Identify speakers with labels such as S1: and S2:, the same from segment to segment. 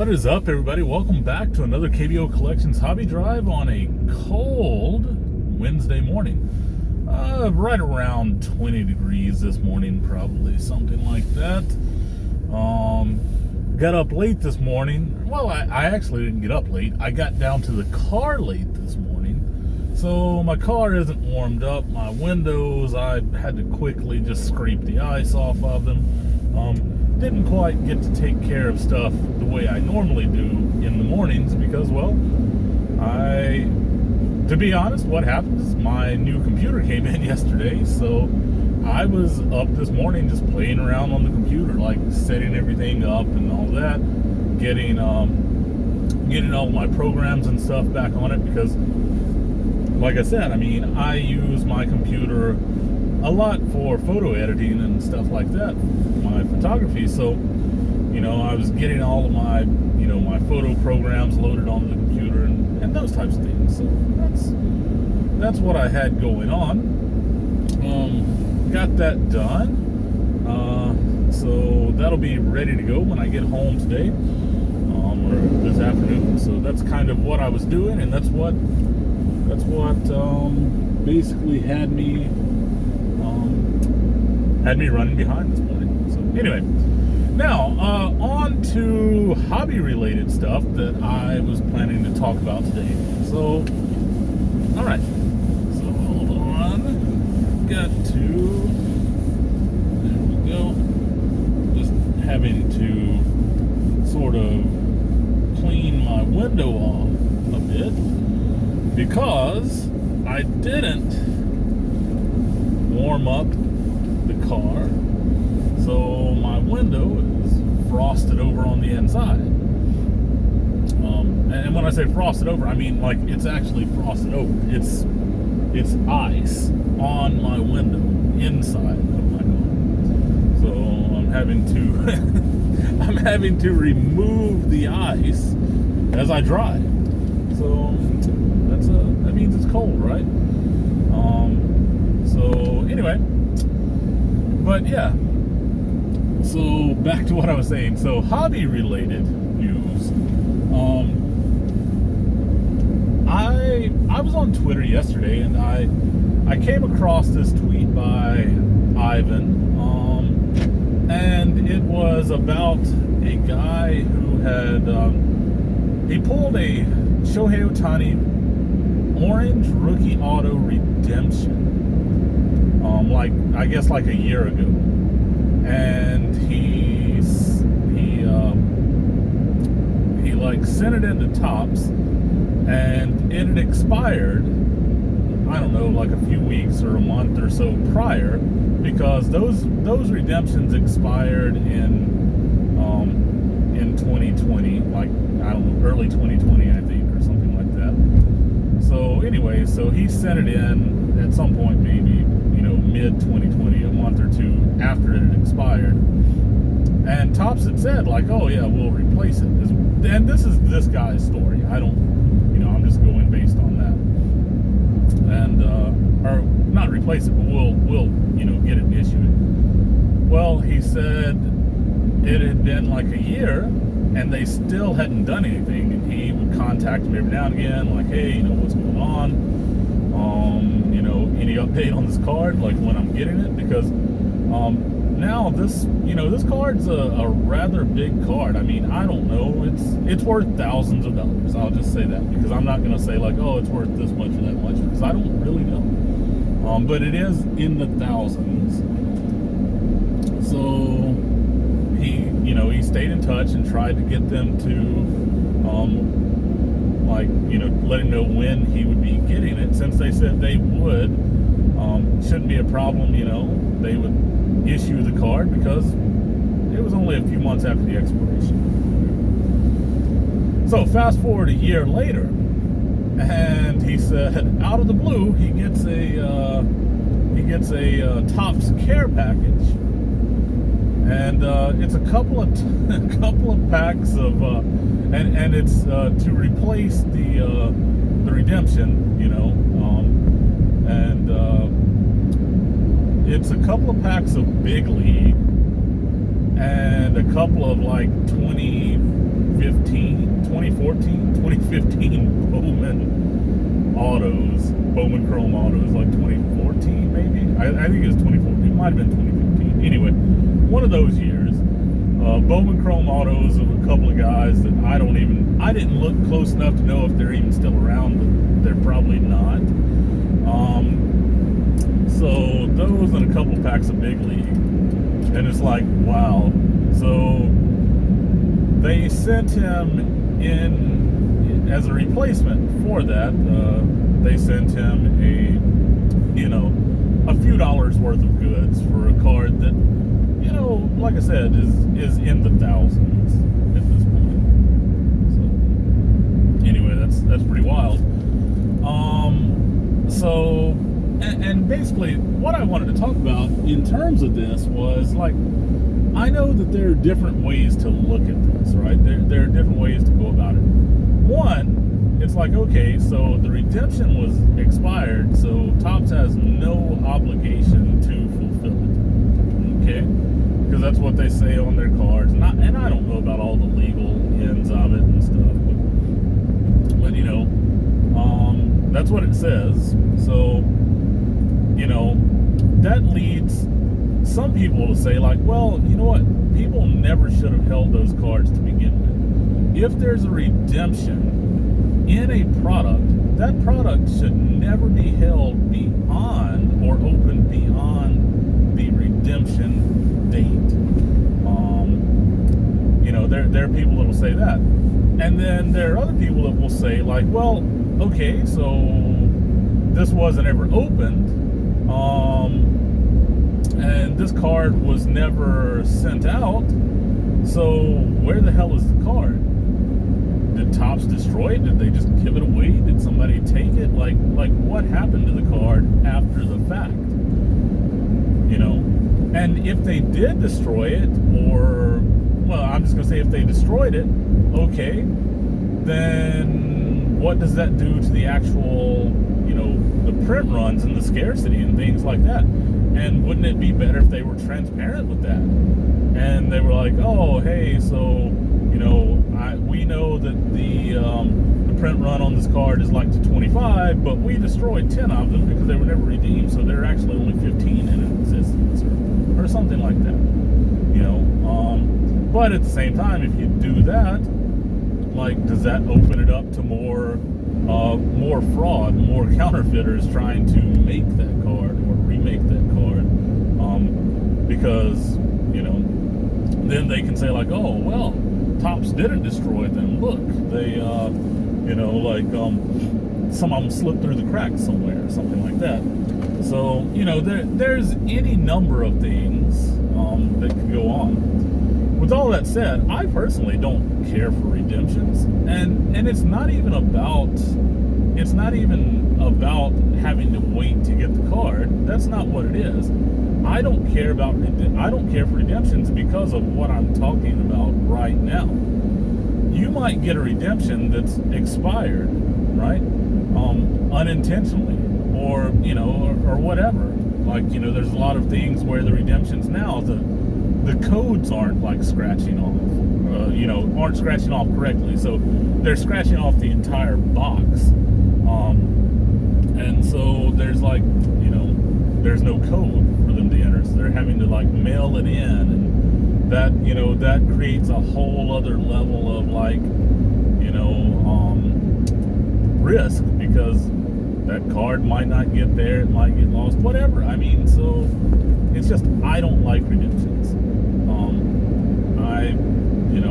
S1: What is up, everybody? Welcome back to another KBO Collections Hobby Drive on a cold Wednesday morning. Right around 20 degrees this morning, probably something like that. Got up late this morning. Well, I actually didn't get up late. I got down to the car late this morning. So my car isn't warmed up. My windows, I had to quickly just scrape the ice off of them. Didn't quite get to take care of stuff the way I normally do in the mornings because, well, to be honest, what happens is my new computer came in yesterday, so I was up this morning just playing around on the computer, like setting everything up and all that, getting all my programs and stuff back on it because, like I said, I mean, I use my computer a lot for photo editing and stuff like that, my photography. So, I was getting all of my, my photo programs loaded onto the computer and those types of things. So that's what I had going on. Got that done. So that'll be ready to go when I get home today, or this afternoon. So that's kind of what I was doing, and that's what basically had me running behind this morning. So anyway, now on to hobby-related stuff that I was planning to talk about today. So, all right. So hold on. Got to. There we go. Just having to sort of clean my window off a bit because I didn't warm up the car, so my window is frosted over on the inside. And when I say frosted over, I mean like it's actually frosted over. It's ice on my window inside of my car. So I'm having to remove the ice as I drive. So that means it's cold, right? So anyway. But yeah, so back to what I was saying. So hobby-related news. I was on Twitter yesterday, and I came across this tweet by Ivan, and it was about a guy who had he pulled a Shohei Ohtani orange rookie auto redemption. I guess like a year ago, and he like sent it into Topps, and it had expired, I don't know, like a few weeks or a month or so prior, because those redemptions expired in 2020, like, I don't know, early 2020, I think, or something like that. So anyway, so he sent it in at some point, maybe mid 2020, a month or two after it had expired, and Topps had said like, oh yeah, we'll replace it. And this is this guy's story. I don't, I'm just going based on that, and or not replace it, but we'll get it issued. Well, he said it had been like a year and they still hadn't done anything, and he would contact him every now and again, like, hey, what's going on? Any update on this card, like when I'm getting it, because now this card's a rather big card. I mean, I don't know, it's worth thousands of dollars. I'll just say that, because I'm not going to say like, oh, it's worth this much or that much, because I don't really know. But it is in the thousands. So he stayed in touch and tried to get them to let him know when he would be getting it, since they said they would. Shouldn't be a problem, they would issue the card because it was only a few months after the expiration. So fast forward a year later, and he said out of the blue he gets a Topps care package, and it's a couple of packs of and it's to replace the redemption, and it's a couple of packs of Big League and a couple of like 20 2015 Bowman Chrome autos, like 2014 maybe. I think it was 2014. It might have been 2015. Anyway, one of those years. Bowman Chrome autos of a couple of guys that I didn't look close enough to know if they're even still around, but they're probably not. So those and a couple packs of Big League. And it's like, wow. So they sent him in as a replacement for that. They sent him a few dollars worth of goods for a card that, like I said, is in the thousands at this point. So anyway, that's pretty wild. And basically what I wanted to talk about in terms of this was, like, I know that there are different ways to look at this, right? There are different ways to go about it. One, it's like, okay, so the redemption was expired, so Topps has no obligation to fulfill it. Okay? Because that's what they say on their cards. And I don't know about all the legal ends of it and stuff, but that's what it says. So, that leads some people to say, like, well, you know what? People never should have held those cards to begin with. If there's a redemption in a product, that product should never be held beyond or opened beyond the redemption date. There are people that will say that. And then there are other people that will say, like, well, okay, so this wasn't ever opened, and this card was never sent out, so where the hell is the card? Did Topps destroy it? Did they just give it away? Did somebody take it? Like what happened to the card after the fact? And if they did destroy it, or, well, I'm just gonna say if they destroyed it, okay, then what does that do to the actual, the print runs and the scarcity and things like that? And wouldn't it be better if they were transparent with that? And they were like, oh, hey, so, we know that the print run on this card is like to 25, but we destroyed 10 of them because they were never redeemed, so there are actually only 15 in existence, or something like that. But at the same time, if you do that, like, does that open it up to more fraud, more counterfeiters trying to make that card or remake that card? Because, then they can say, like, oh, well, Topps didn't destroy them. Look, they, some of them slipped through the cracks somewhere, or something like that. So, there's any number of things that could go on. With all that said, I personally don't care for redemptions, and it's not even about having to wait to get the card. That's not what it is. I don't care for redemptions because of what I'm talking about right now. You might get a redemption that's expired, right? Unintentionally, or whatever. Like, there's a lot of things where the redemptions now, the codes aren't like scratching off, aren't scratching off correctly. So they're scratching off the entire box. And so there's there's no code for them to enter. So they're having to like mail it in. And that, that creates a whole other level of risk, because that card might not get there. It might get lost, whatever. So it's just, I don't like redemptions.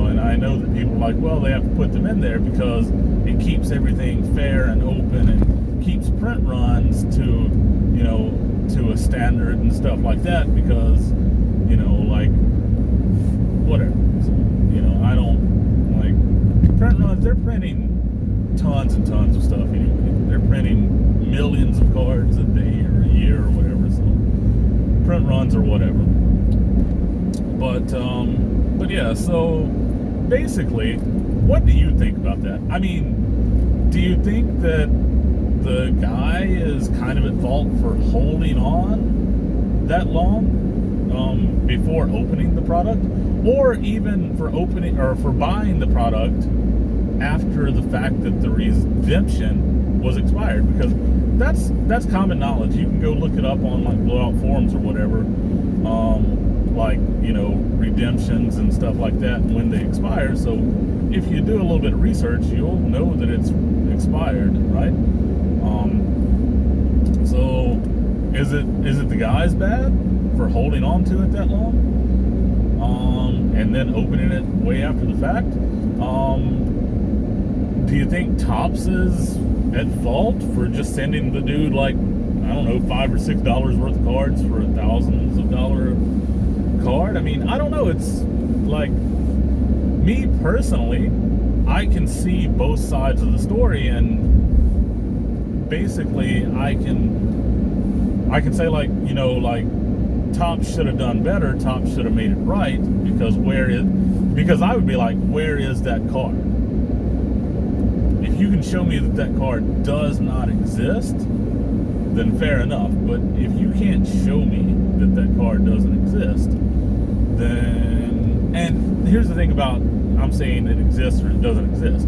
S1: And I know that people are like, well, they have to put them in there because it keeps everything fair and open and keeps print runs to a standard and stuff like that, because whatever. So, I don't like print runs. They're printing tons and tons of stuff anyway. They're printing millions of cards a day or a year or whatever. So print runs or whatever. But yeah, so basically, what do you think about that? Do you think that the guy is kind of at fault for holding on that long? before opening the product, or even for opening or for buying the product after the fact that the redemption was expired, because that's common knowledge. You can go look it up on like blowout forums or whatever, like, you know, redemptions and stuff like that when they expire. So if you do a little bit of research, you'll know that it's expired, right? So is it the guy's bad for holding on to it that long, and then opening it way after the fact? Do you think Topps is at fault for just sending the dude, like, I don't know, $5 or $6 worth of cards for a thousands of dollar card? I mean, I don't know. It's like, me personally, I can see both sides of the story, and basically I can say, like, you know, like, Topps should have done better. Topps should have made it right, because I would be like, where is that card? If you can show me that card does not exist, then fair enough. But if you can't show me that card doesn't exist, then, and here's the thing about, I'm saying it exists or it doesn't exist.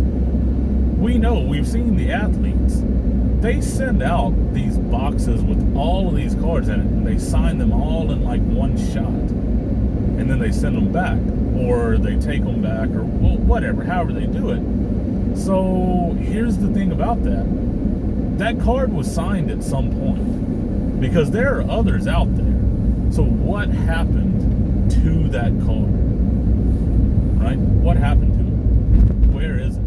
S1: We know, we've seen the athletes, they send out these boxes with all of these cards in it, and they sign them all in like one shot, and then they send them back, or they take them back, or whatever, however they do it. So here's the thing about that card was signed at some point, because there are others out there. So what happened to that card, right? What happened to it? Where is it?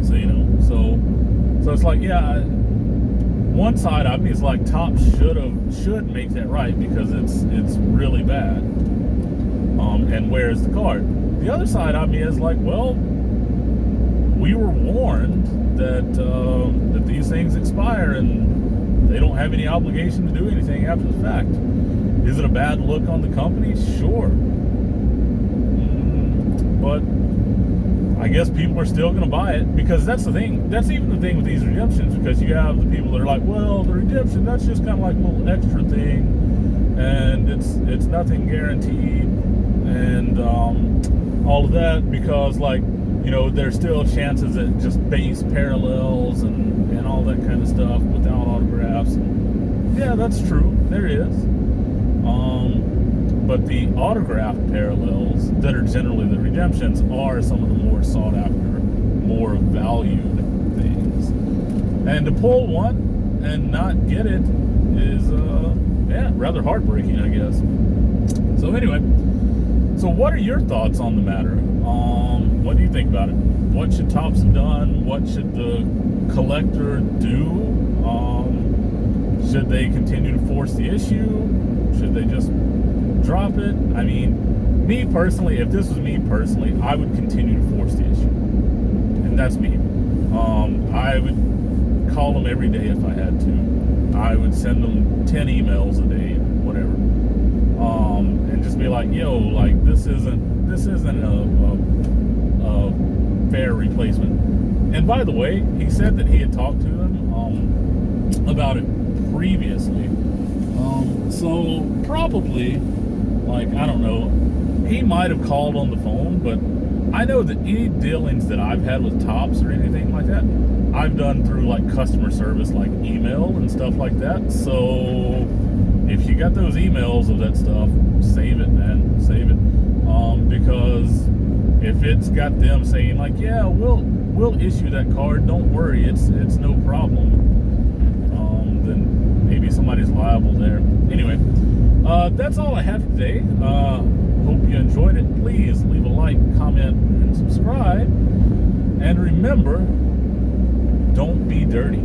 S1: So, you know, so it's like, yeah, one side of me is like, Topps should make that right, because it's really bad. And where's the card? The other side of me is like, well, we were warned that these things expire and they don't have any obligation to do anything after the fact. Is it a bad look on the company? Sure. But I guess people are still going to buy it, because that's the thing. That's even the thing with these redemptions, because you have the people that are like, well, the redemption, that's just kind of like a little extra thing, and it's nothing guaranteed, and all of that, because, like, you know, there's still chances at just base parallels and all that kind of stuff without autographs. And yeah, that's true. There is. But the autographed parallels that are generally the redemptions are some of the more sought after, more valued things. And to pull one and not get it is, rather heartbreaking, I guess. So anyway, so what are your thoughts on the matter? What do you think about it? What should Topps have done? What should the collector do? Should they continue to force the issue? Should they just drop it? I mean, me personally, if this was me personally, I would continue to force the issue. And that's me. I would call them every day if I had to. I would send them 10 emails a day, whatever. And just be like, yo, like, this isn't a fair replacement. And by the way, he said that he had talked to them about it previously. So probably, like, I don't know, he might have called on the phone, but I know that any dealings that I've had with Topps or anything like that, I've done through, like, customer service, like email and stuff like that. So if you got those emails of that stuff, save it, man, save it. Because if it's got them saying, like, yeah, we'll issue that card, don't worry, it's no problem, then maybe somebody's liable there. Anyway, that's all I have today. Hope you enjoyed it. Please leave a like, comment, and subscribe. And remember, don't be dirty.